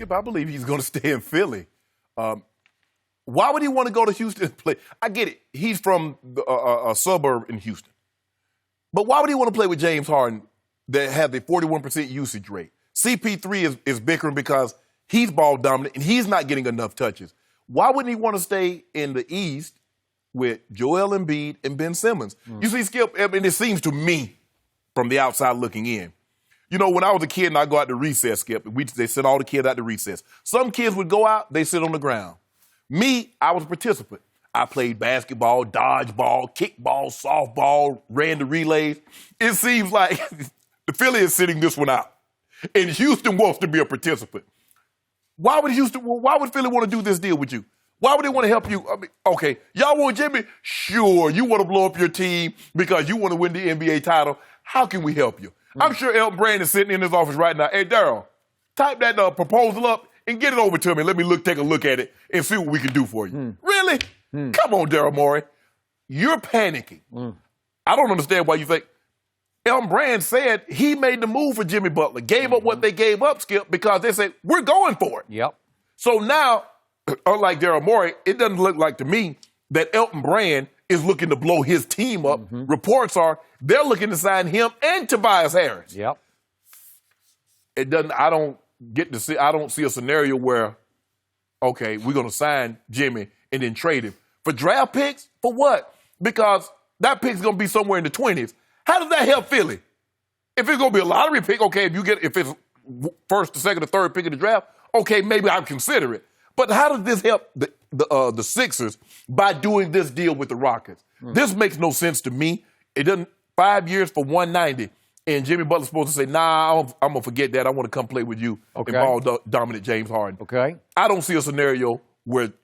Skip, I believe he's going to stay in Philly. Why would he want to go to Houston and play? I get it. He's from a suburb in Houston. But why would he want to play with James Harden that have a 41% usage rate? CP3 is bickering because he's ball dominant and he's not getting enough touches. Why wouldn't he want to stay in the East with Joel Embiid and Ben Simmons? You see, Skip, I mean, it seems to me, from the outside looking in, you know, when I was a kid and I go out to recess, Skip, they sent all the kids out to recess. Some kids would go out, they sit on the ground. Me, I was a participant. I played basketball, dodgeball, kickball, softball, ran the relays. It seems like the Philly is sitting this one out. And Houston wants to be a participant. Why would Philly want to do this deal with you? Why would they want to help you? I mean, okay, y'all want Jimmy? Sure, you want to blow up your team because you want to win the NBA title. How can we help you? I'm sure Elton Brand is sitting in his office right now. Hey, Daryl, type that proposal up and get it over to me. Let me take a look at it and see what we can do for you. Really? Come on, Daryl Morey. You're panicking. I don't understand why you think. Elton Brand said he made the move for Jimmy Butler, gave up what they gave up, Skip, because they said, we're going for it. Yep. So now, unlike Daryl Morey, it doesn't look like to me that Elton Brand is looking to blow his team up. Reports are they're looking to sign him and Tobias Harris. Yep. I don't see a scenario where, okay, we're going to sign Jimmy and then trade him. For draft picks? For what? Because that pick's going to be somewhere in the 20s. How does that help Philly? If it's going to be a lottery pick, okay, if it's first, the second, or third pick of the draft, okay, maybe I'd consider it. But how does this help the Sixers by doing this deal with the Rockets? This makes no sense to me. It doesn't. 5 years for $190, and Jimmy Butler's supposed to say, nah, I'm going to forget that. I want to come play with you and ball-dominant James Harden. Okay. I don't see a scenario where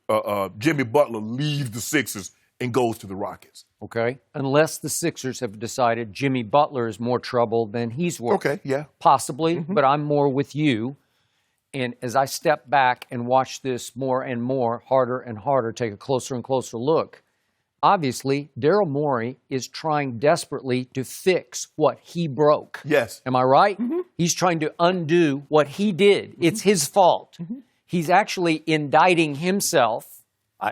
Jimmy Butler leaves the Sixers and goes to the Rockets. Okay. Unless the Sixers have decided Jimmy Butler is more trouble than he's worth. Okay, yeah. Possibly, but I'm more with you. And as I step back and watch this more and more, harder and harder, take a closer and closer look, obviously, Daryl Morey is trying desperately to fix what he broke. Yes. Am I right? He's trying to undo what he did. It's his fault. He's actually indicting himself.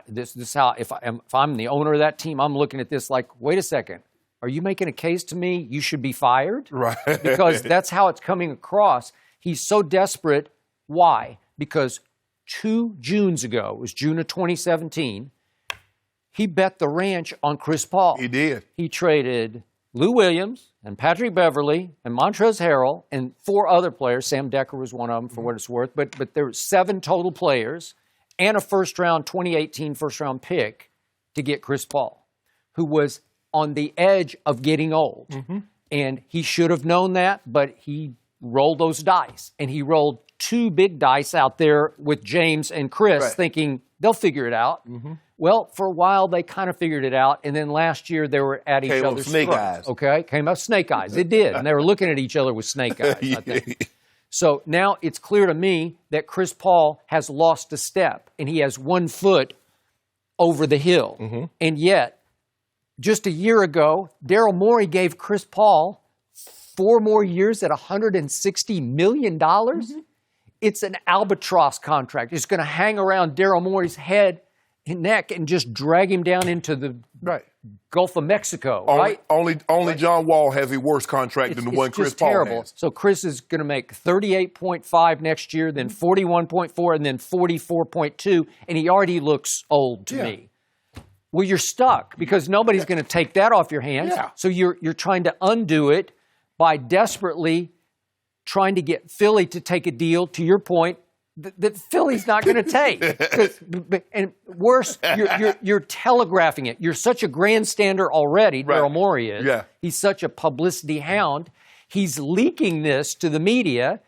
This is how, if I'm the owner of that team, I'm looking at this like, wait a second. Are you making a case to me you should be fired? Right. Because that's how it's coming across. He's so desperate. Why? Because 2 Junes ago, it was June of 2017, he bet the ranch on Chris Paul. He did. He traded Lou Williams and Patrick Beverley and Montrezl Harrell and 4 other players. Sam Decker was one of them, for what it's worth. But there were 7 total players and a 2018 first-round pick to get Chris Paul, who was on the edge of getting old. And he should have known that, but he rolled those dice. And he rolled 2 big dice out there with James and Chris, thinking they'll figure it out. Well, for a while, they kind of figured it out, and then last year, they were at each other's snake throats. eyes. Okay, came up snake eyes. It did, and they were looking at each other with snake eyes, I think. So now it's clear to me that Chris Paul has lost a step, and he has 1 foot over the hill. And yet, just a year ago, Daryl Morey gave Chris Paul 4 more years at $160 million. It's an albatross contract. It's going to hang around Daryl Morey's head and neck and just drag him down into the Gulf of Mexico, right? Only John Wall has a worse contract than the one Chris Paul terrible. has. So Chris is going to make 38.5 next year, then 41.4, and then 44.2, and he already looks old to me. Well, you're stuck because nobody's going to take that off your hands. So you're trying to undo it by desperately trying to get Philly to take a deal, to your point, that Philly's not going to take. And worse, you're telegraphing it. You're such a grandstander already, Daryl Morey is. He's such a publicity hound. He's leaking this to the media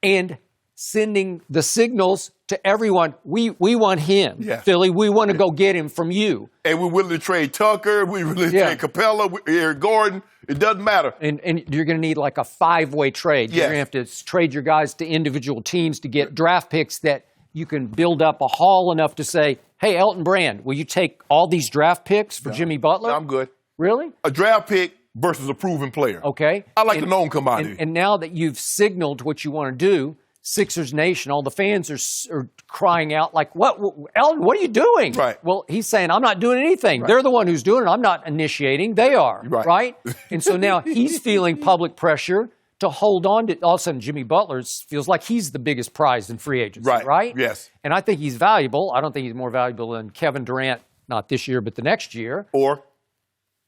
and sending the signals to everyone. We want him, Philly. We want to go get him from you. And we're willing to trade Tucker. We're willing to trade Capella, Eric Gordon. It doesn't matter. And you're going to need like a 5-way trade. You're going to have to trade your guys to individual teams to get draft picks that you can build up a haul enough to say, hey, Elton Brand, will you take all these draft picks for Jimmy Butler? No, I'm good. Really? A draft pick versus a proven player. Okay. I like the known commodity. And now that you've signaled what you want to do, Sixers Nation, all the fans are crying out like, "What, Elton? What are you doing?" Right. Well, he's saying, "I'm not doing anything. They're the one who's doing it. I'm not initiating. They are." Right. And so now he's feeling public pressure to hold on to. All of a sudden, Jimmy Butler feels like he's the biggest prize in free agency. Right. Yes. And I think he's valuable. I don't think he's more valuable than Kevin Durant, not this year, but the next year. Or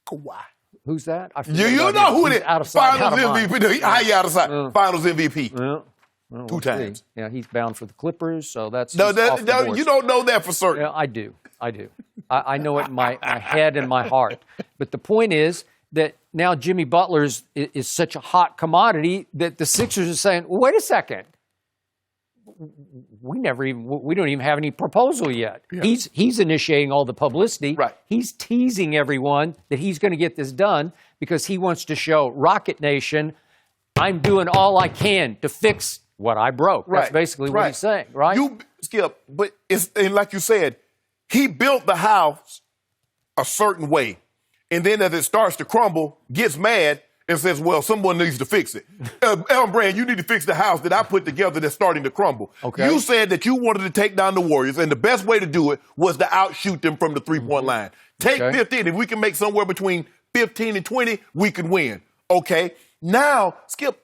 Kawhi. Who's that? You know who it is. Out of sight, Finals MVP. How you out of sight? Finals MVP. Well, 2 times. Yeah, he's bound for the Clippers, so that's No, no, you don't know that for certain. Yeah, I do. I know it in my head and my heart. But the point is that now Jimmy Butler is such a hot commodity that the Sixers are saying, well, wait a second. We don't even have any proposal yet. Yeah. He's initiating all the publicity. Right. He's teasing everyone that he's going to get this done because he wants to show Rocket Nation, I'm doing all I can to fix what I broke. That's basically what he's saying, right? Skip, but and like you said, he built the house a certain way. And then as it starts to crumble, gets mad and says, well, someone needs to fix it. Elton Brand, you need to fix the house that I put together that's starting to crumble. Okay. You said that you wanted to take down the Warriors, and the best way to do it was to outshoot them from the three-point line. Take 15. If we can make somewhere between 15 and 20, we can win. Okay? Now, Skip,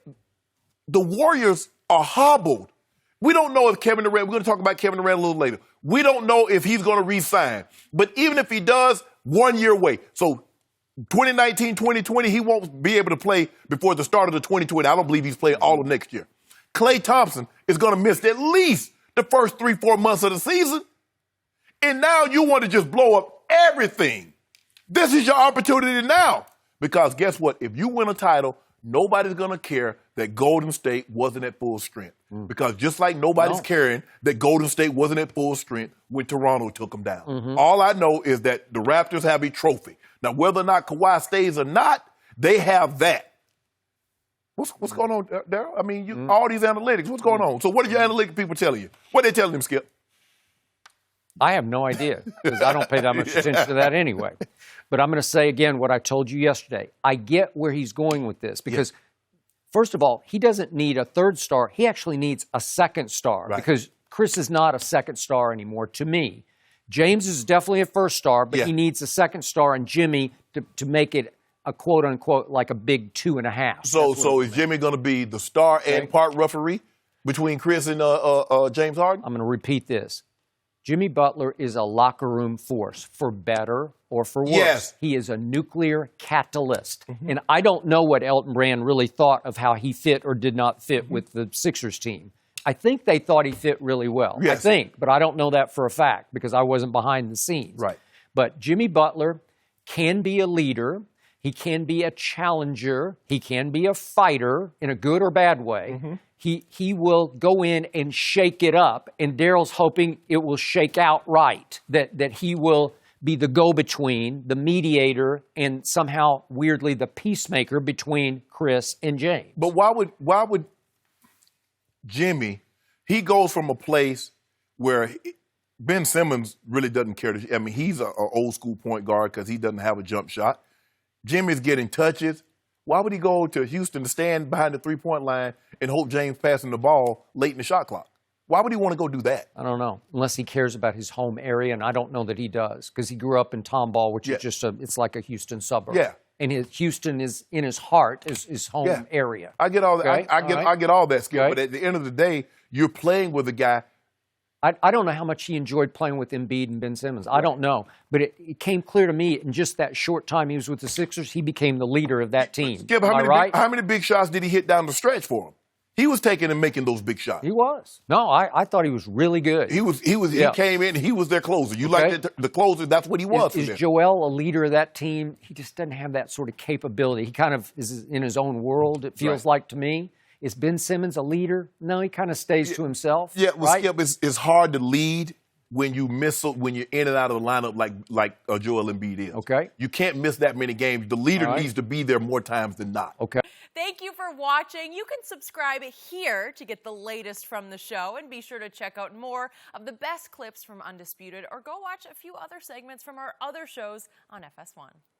the Warriors are hobbled. We don't know if Kevin Durant, we're going to talk about Kevin Durant a little later. We don't know if he's going to re-sign. But even if he does, 1 year away. So 2019, 2020, he won't be able to play before the start of the 2020. I don't believe he's playing all of next year. Klay Thompson is going to miss at least the first 3-4 months of the season. And now you want to just blow up everything. This is your opportunity now. Because guess what? If you win a title, nobody's going to care that Golden State wasn't at full strength. Because just like nobody's caring that Golden State wasn't at full strength when Toronto took them down. All I know is that the Raptors have a trophy. Now, whether or not Kawhi stays or not, they have that. What's going on, Daryl? I mean, all these analytics, what's going on? So what are your analytic people telling you? What are they telling them, Skip? I have no idea because I don't pay that much attention to that anyway. But I'm going to say again what I told you yesterday. I get where he's going with this because, first of all, he doesn't need a third star. He actually needs a second star because Chris is not a second star anymore to me. James is definitely a first star, but he needs a second star and Jimmy to make it a quote-unquote like a big 2.5. So is Jimmy going to be the star and part referee between Chris and James Harden? I'm going to repeat this. Jimmy Butler is a locker room force, for better or for worse. Yes. He is a nuclear catalyst. And I don't know what Elton Brand really thought of how he fit or did not fit with the Sixers team. I think they thought he fit really well. Yes. I think, but I don't know that for a fact because I wasn't behind the scenes. Right. But Jimmy Butler can be a leader. He can be a challenger. He can be a fighter in a good or bad way. He will go in and shake it up, and Daryl's hoping it will shake out right, that he will be the go-between, the mediator, and somehow, weirdly, the peacemaker between Chris and James. But why would Jimmy, he goes from a place where Ben Simmons really doesn't care. I mean, he's an old-school point guard because he doesn't have a jump shot. Jimmy's getting touches. Why would he go to Houston to stand behind the three-point line and hope James passing the ball late in the shot clock? Why would he want to go do that? I don't know, unless he cares about his home area, and I don't know that he does because he grew up in Tomball, which is just it's like a Houston suburb. Yeah. And Houston is in his heart, is his home area. I get all that. Okay? I get all that, Skip. Okay. But at the end of the day, you're playing with a guy. I don't know how much he enjoyed playing with Embiid and Ben Simmons. I don't know. But it came clear to me in just that short time he was with the Sixers, he became the leader of that team. Skip, how many big shots did he hit down the stretch for him? He was taking and making those big shots. He was. No, I thought he was really good. He came in and he was their closer. You like the closer, that's what he was. Is Joel a leader of that team? He just doesn't have that sort of capability. He kind of is in his own world, it feels like to me. Is Ben Simmons a leader? No, he kind of stays to himself. Yeah, well, Skip, it's hard to lead when you when you're in and out of the lineup like Joel Embiid is. Okay. You can't miss that many games. The leader needs to be there more times than not. Okay. Thank you for watching. You can subscribe here to get the latest from the show, and be sure to check out more of the best clips from Undisputed, or go watch a few other segments from our other shows on FS1.